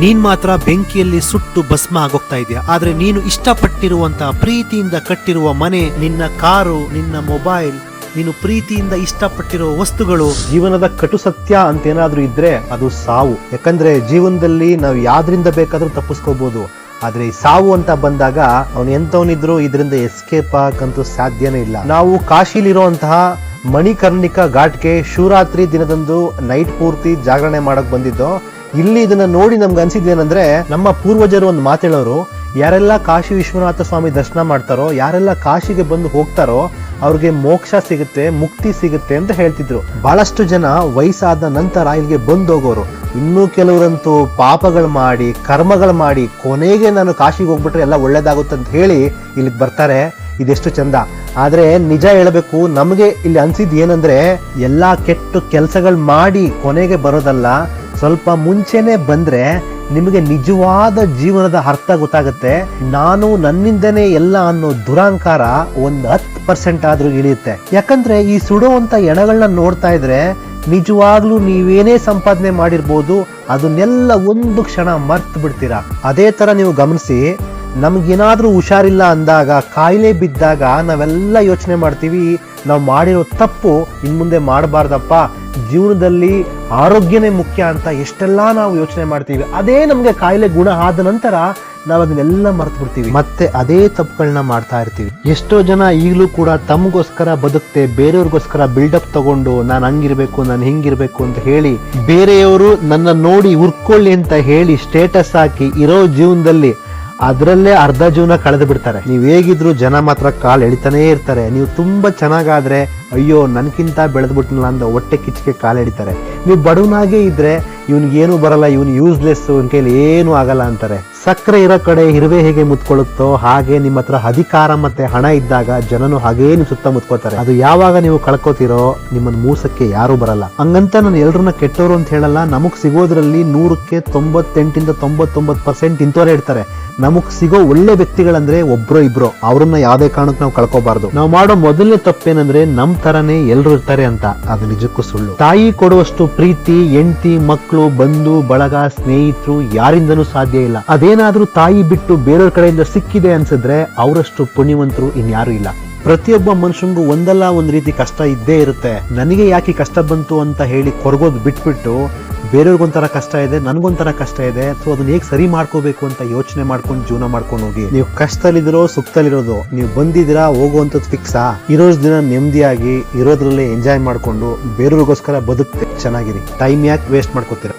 ನೀನ್ ಮಾತ್ರ ಬೆಂಕಿಯಲ್ಲಿ ಸುಟ್ಟು ಭಸ್ಮ ಆಗೋಗ್ತಾ ಇದೆಯಾ. ಆದ್ರೆ ನೀನು ಇಷ್ಟಪಟ್ಟಿರುವಂತಹ ಪ್ರೀತಿಯಿಂದ ಕಟ್ಟಿರುವ ಮನೆ, ನಿನ್ನ ಕಾರು, ನಿನ್ನ ಮೊಬೈಲ್, ನೀನು ಪ್ರೀತಿಯಿಂದ ಇಷ್ಟಪಟ್ಟಿರುವ ವಸ್ತುಗಳು, ಜೀವನದ ಕಟು ಸತ್ಯ ಅಂತ ಏನಾದ್ರೂ ಇದ್ರೆ ಅದು ಸಾವು. ಯಾಕಂದ್ರೆ ಜೀವನದಲ್ಲಿ ನಾವು ಯಾವ್ದ್ರಿಂದ ಬೇಕಾದ್ರೂ ತಪ್ಪಿಸ್ಕೋಬಹುದು, ಆದ್ರೆ ಈ ಸಾವು ಅಂತ ಬಂದಾಗ ಅವನು ಎಂತವನಿದ್ರು ಇದರಿಂದ ಎಸ್ಕೇಪ್ ಆಗಂತೂ ಸಾಧ್ಯನೇ ಇಲ್ಲ. ನಾವು ಕಾಶಿಲಿರುವಂತಹ ಮಣಿಕರ್ಣಿಕಾ ಘಾಟ್ಗೆ ಶಿವರಾತ್ರಿ ದಿನದಂದು ನೈಟ್ ಪೂರ್ತಿ ಜಾಗರಣೆ ಮಾಡಕ್ ಬಂದಿದ್ದು. ಇಲ್ಲಿ ಇದನ್ನ ನೋಡಿ ನಮ್ಗೆ ಅನ್ಸಿದ್ದೇನಂದ್ರೆ, ನಮ್ಮ ಪೂರ್ವಜರು ಒಂದು ಮಾತೇಳೋರು, ಯಾರೆಲ್ಲ ಕಾಶಿ ವಿಶ್ವನಾಥ ಸ್ವಾಮಿ ದರ್ಶನ ಮಾಡ್ತಾರೋ, ಯಾರೆಲ್ಲ ಕಾಶಿಗೆ ಬಂದು ಹೋಗ್ತಾರೋ ಅವ್ರಿಗೆ ಮೋಕ್ಷ ಸಿಗುತ್ತೆ, ಮುಕ್ತಿ ಸಿಗುತ್ತೆ ಅಂತ ಹೇಳ್ತಿದ್ರು. ಬಹಳಷ್ಟು ಜನ ವಯಸ್ಸಾದ ನಂತರ ಇಲ್ಲಿಗೆ ಬಂದು ಹೋಗೋರು. ಇನ್ನೂ ಕೆಲವರಂತೂ ಪಾಪಗಳು ಮಾಡಿ, ಕರ್ಮಗಳು ಮಾಡಿ, ಕೊನೆಗೆ ನಾನು ಕಾಶಿಗೆ ಹೋಗ್ಬಿಟ್ರೆ ಎಲ್ಲ ಒಳ್ಳೇದಾಗುತ್ತೆ ಅಂತ ಹೇಳಿ ಇಲ್ಲಿಗೆ ಬರ್ತಾರೆ. ಇದೆಷ್ಟು ಚಂದ. ಆದ್ರೆ ನಿಜ ಹೇಳಬೇಕು, ನಮಗೆ ಇಲ್ಲಿ ಅನ್ಸಿದ್ ಏನಂದ್ರೆ, ಎಲ್ಲಾ ಕೆಟ್ಟ ಕೆಲಸಗಳು ಮಾಡಿ ಕೊನೆಗೆ ಬರೋದಲ್ಲ, ಸ್ವಲ್ಪ ಮುಂಚೆನೆ ಬಂದ್ರೆ ನಿಮಗೆ ನಿಜವಾದ ಜೀವನದ ಅರ್ಥ ಗೊತ್ತಾಗುತ್ತೆ. ನಾನು ನನ್ನಿಂದನೇ ಎಲ್ಲ ಅನ್ನೋ ದುರಾಂಕಾರ ಒಂದು 10% ಆದ್ರೂ ಇಳಿಯುತ್ತೆ. ಯಾಕಂದ್ರೆ ಈ ಸುಡುವಂತ ಎಣಗಳನ್ನ ನೋಡ್ತಾ ಇದ್ರೆ ನಿಜವಾಗ್ಲೂ ನೀವೇನೇ ಸಂಪಾದನೆ ಮಾಡಿರ್ಬೋದು, ಅದನ್ನೆಲ್ಲ ಒಂದು ಕ್ಷಣ ಮರ್ತು ಬಿಡ್ತೀರಾ. ಅದೇ ತರ ನೀವು ಗಮನಿಸಿ, ನಮ್ಗೇನಾದ್ರೂ ಹುಷಾರಿಲ್ಲ ಅಂದಾಗ, ಕಾಯಿಲೆ ಬಿದ್ದಾಗ ನಾವೆಲ್ಲ ಯೋಚನೆ ಮಾಡ್ತೀವಿ, ನಾವು ಮಾಡಿರೋ ತಪ್ಪು ಇನ್ಮುಂದೆ ಮಾಡಬಾರ್ದಪ್ಪ, ಜೀವನದಲ್ಲಿ ಆರೋಗ್ಯನೇ ಮುಖ್ಯ ಅಂತ ಎಷ್ಟೆಲ್ಲಾ ನಾವು ಯೋಚನೆ ಮಾಡ್ತೀವಿ. ಅದೇ ನಮ್ಗೆ ಕಾಯಿಲೆ ಗುಣ ಆದ ನಂತರ ನಾವು ಅದನ್ನೆಲ್ಲ ಮರ್ತು ಬಿಡ್ತೀವಿ, ಮತ್ತೆ ಅದೇ ತಪ್ಪುಗಳನ್ನ ಮಾಡ್ತಾ ಇರ್ತೀವಿ. ಎಷ್ಟೋ ಜನ ಈಗಲೂ ಕೂಡ ತಮಗೋಸ್ಕರ ಬದುಕ್ತೆ ಬೇರೆಯವ್ರಿಗೋಸ್ಕರ ಬಿಲ್ಡಪ್ ತಗೊಂಡು ನಾನು ಹಂಗಿರ್ಬೇಕು, ನಾನು ಹಿಂಗಿರ್ಬೇಕು ಅಂತ ಹೇಳಿ, ಬೇರೆಯವರು ನನ್ನ ನೋಡಿ ಉರ್ಕೊಳ್ಳಿ ಅಂತ ಹೇಳಿ ಸ್ಟೇಟಸ್ ಹಾಕಿ ಇರೋ ಜೀವನದಲ್ಲಿ ಅದರಲ್ಲೇ ಅರ್ಧ ಜೀವನ ಕಳೆದು ಬಿಡ್ತಾರೆ. ನೀವ್ ಹೇಗಿದ್ರು ಜನ ಮಾತ್ರ ಕಾಲ್ ಎಳಿತಾನೇ ಇರ್ತಾರೆ. ನೀವು ತುಂಬಾ ಚೆನ್ನಾಗಾದ್ರೆ ಅಯ್ಯೋ ನನ್ಕಿಂತ ಬೆಳೆದ್ಬಿಟ್ನಲ್ಲ ಅಂದ ಹೊಟ್ಟೆ ಕಿಚ್ಚಿಗೆ ಕಾಲ್ ಎಳಿತಾರೆ. ನೀವು ಬಡವನಾಗೆ ಇದ್ರೆ ಇವನ್ಗೇನು ಬರಲ್ಲ, ಇವನು ಯೂಸ್ಲೆಸ್, ಇವನ್ ಕೈಲಿ ಏನು ಆಗಲ್ಲ ಅಂತಾರೆ. ಸಕ್ಕರೆ ಇರೋ ಕಡೆ ಇರುವೆ ಹೇಗೆ ಮುತ್ಕೊಳ್ಳುತ್ತೋ ಹಾಗೆ ನಿಮ್ಮ ಹತ್ರ ಅಧಿಕಾರ ಮತ್ತೆ ಹಣ ಇದ್ದಾಗ ಜನನು ಹಾಗೇ ನಿಮ್ ಸುತ್ತ ಮುತ್ಕೋತಾರೆ. ಅದು ಯಾವಾಗ ನೀವು ಕಳ್ಕೋತಿರೋ ನಿಮ್ಮನ್ನ ಮೂಸಕ್ಕೆ ಯಾರು ಬರಲ್ಲ. ಹಂಗಂತ ನಾನು ಎಲ್ರನ್ನ ಕೆಟ್ಟವರು ಅಂತ ಹೇಳಲ್ಲ. ನಮಗ್ ಸಿಗೋದ್ರಲ್ಲಿ 100ಕ್ಕೆ 98ಇಂದ 99% ಇಂಥವರೇ ಇರ್ತಾರೆ. ನಮಗ್ ಸಿಗೋ ಒಳ್ಳೆ ವ್ಯಕ್ತಿಗಳಂದ್ರೆ ಒಬ್ರೋ ಇಬ್ರೋ, ಅವ್ರನ್ನ ಯಾವ್ದೇ ಕಾರಣಕ್ಕೆ ನಾವು ಕಳ್ಕೋಬಾರ್ದು. ನಾವು ಮಾಡೋ ಮೊದಲನೇ ತಪ್ಪೇನಂದ್ರೆ ನಮ್ ತರನೇ ಎಲ್ರು ಇರ್ತಾರೆ ಅಂತ. ಅದು ನಿಜಕ್ಕೂ ಸುಳ್ಳು. ತಾಯಿ ಕೊಡುವಷ್ಟು ಪ್ರೀತಿ ಹೆಂಡತಿ, ಮಕ್ಕಳು, ಬಂಧು ಬಳಗ, ಸ್ನೇಹಿತರು ಯಾರಿಂದನೂ ಸಾಧ್ಯ ಇಲ್ಲ. ಅದೇನಾದ್ರೂ ತಾಯಿ ಬಿಟ್ಟು ಬೇರೆಯವ್ರ ಕಡೆಯಿಂದ ಸಿಕ್ಕಿದೆ ಅನ್ಸಿದ್ರೆ ಅವರಷ್ಟು ಪುಣ್ಯವಂತರು ಇನ್ಯಾರು ಇಲ್ಲ. ಪ್ರತಿಯೊಬ್ಬ ಮನುಷ್ಯಂಗೂ ಒಂದಲ್ಲ ಒಂದ್ ರೀತಿ ಕಷ್ಟ ಇದ್ದೇ ಇರುತ್ತೆ. ನನಗೆ ಯಾಕೆ ಕಷ್ಟ ಬಂತು ಅಂತ ಹೇಳಿ ಕೊರಗೋದು ಬಿಟ್ಬಿಟ್ಟು ಬೇರೆಯವ್ರಿಗೊಂಥರ ಕಷ್ಟ ಇದೆ, ನನ್ಗೊಂಥರ ಕಷ್ಟ ಇದೆ, ಸೊ ಅದನ್ನ ಹೇಗೆ ಸರಿ ಮಾಡ್ಕೋಬೇಕು ಅಂತ ಯೋಚನೆ ಮಾಡ್ಕೊಂಡು ಜೀವನ ಮಾಡ್ಕೊಂಡು ಹೋಗಿ. ನೀವು ಕಷ್ಟದಲ್ಲಿರೋ ಸುಖದಲ್ಲಿರೋದು, ನೀವು ಬಂದಿದ್ದೀರಾ ಹೋಗುವಂಥದ್ದು ಫಿಕ್ಸಾ? ಇರೋಷ್ಟು ದಿನ ನೆಮ್ಮದಿಯಾಗಿ ಇರೋದ್ರಲ್ಲೇ ಎಂಜಾಯ್ ಮಾಡ್ಕೊಂಡು ಬೇರೆಯವ್ರಿಗೋಸ್ಕರ ಬದುಕ್ತೆ ಚೆನ್ನಾಗಿರಿ. ಟೈಮ್ ಯಾಕೆ ವೇಸ್ಟ್ ಮಾಡ್ಕೋತೀರಾ?